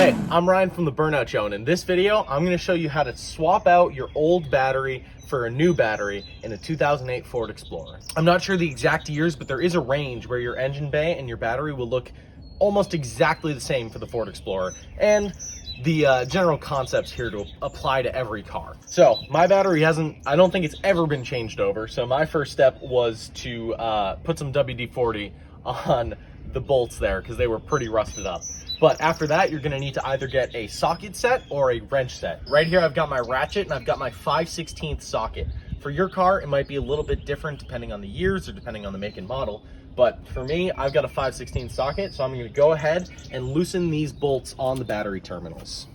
Hey, I'm Ryan from the Burnout Show, and in this video, I'm going to show you how to swap out your old battery for a new battery in a 2008 Ford Explorer. I'm not sure the exact years, but there is a range where your engine bay and your battery will look almost exactly the same for the Ford Explorer, and the general concepts here to apply to every car. So my battery I don't think it's ever been changed over, so my first step was to put some WD-40 on the bolts there because they were pretty rusted up. But after that, you're gonna need to either get a socket set or a wrench set. Right here, I've got my ratchet and I've got my 5/16 socket. For your car, it might be a little bit different depending on the years or depending on the make and model. But for me, I've got a 5/16 socket, so I'm gonna go ahead and loosen these bolts on the battery terminals.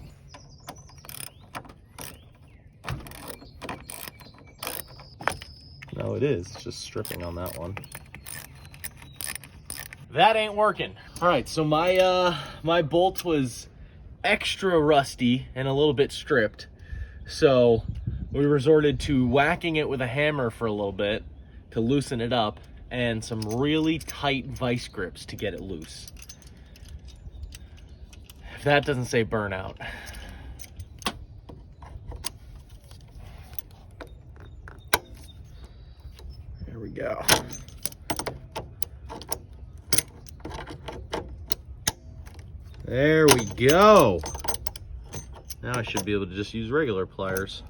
No, it is, it's just stripping on that one. That ain't working. All right, so my bolt was extra rusty and a little bit stripped. So we resorted to whacking it with a hammer for a little bit to loosen it up and some really tight vice grips to get it loose. If that doesn't say burnout. There we go. There we go. Now I should be able to just use regular pliers.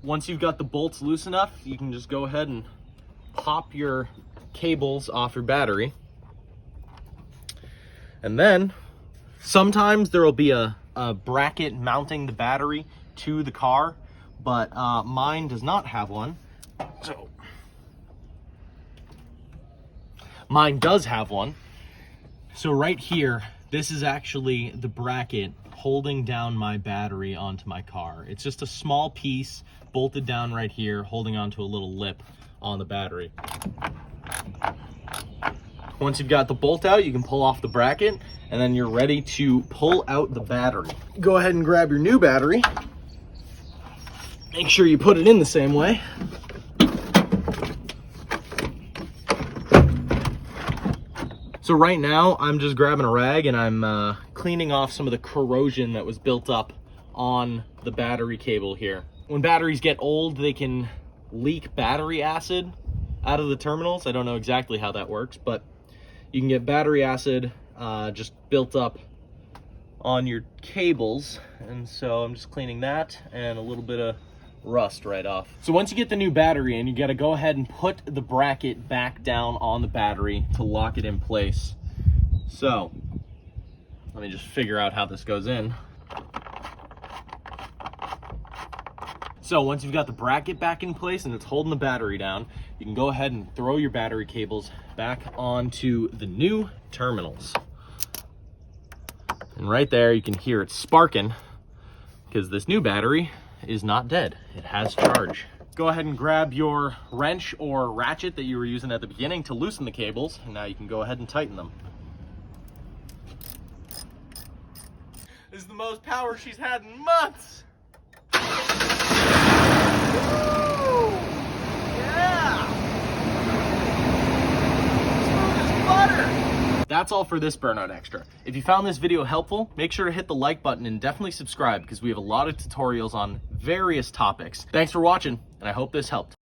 Once you've got the bolts loose enough, you can just go ahead and pop your cables off your battery. And then sometimes there will be a bracket mounting the battery to the car, but mine does not have one. So mine does have one. So right here, this is actually the bracket holding down my battery onto my car. It's just a small piece bolted down right here, holding onto a little lip on the battery. Once you've got the bolt out, you can pull off the bracket, and then you're ready to pull out the battery. Go ahead and grab your new battery. Make sure you put it in the same way. So right now, I'm just grabbing a rag and I'm cleaning off some of the corrosion that was built up on the battery cable here. When batteries get old, they can leak battery acid out of the terminals. I don't know exactly how that works, but you can get battery acid just built up on your cables. And so I'm just cleaning that and a little bit of rust right off. So once you get the new battery in, you got to go ahead and put the bracket back down on the battery to lock it in place. So let me just figure out how this goes in. So once you've got the bracket back in place and it's holding the battery down, you can go ahead and throw your battery cables back onto the new terminals. And right there you can hear it sparking because this new battery is not dead. It has charge. Go ahead and grab your wrench or ratchet that you were using at the beginning to loosen the cables, and now you can go ahead and tighten them. This is the most power she's had in months. Woo! Yeah! Smooth as butter! That's all for this Burnout Extra. If you found this video helpful, make sure to hit the like button and definitely subscribe because we have a lot of tutorials on various topics. Thanks for watching, and I hope this helped.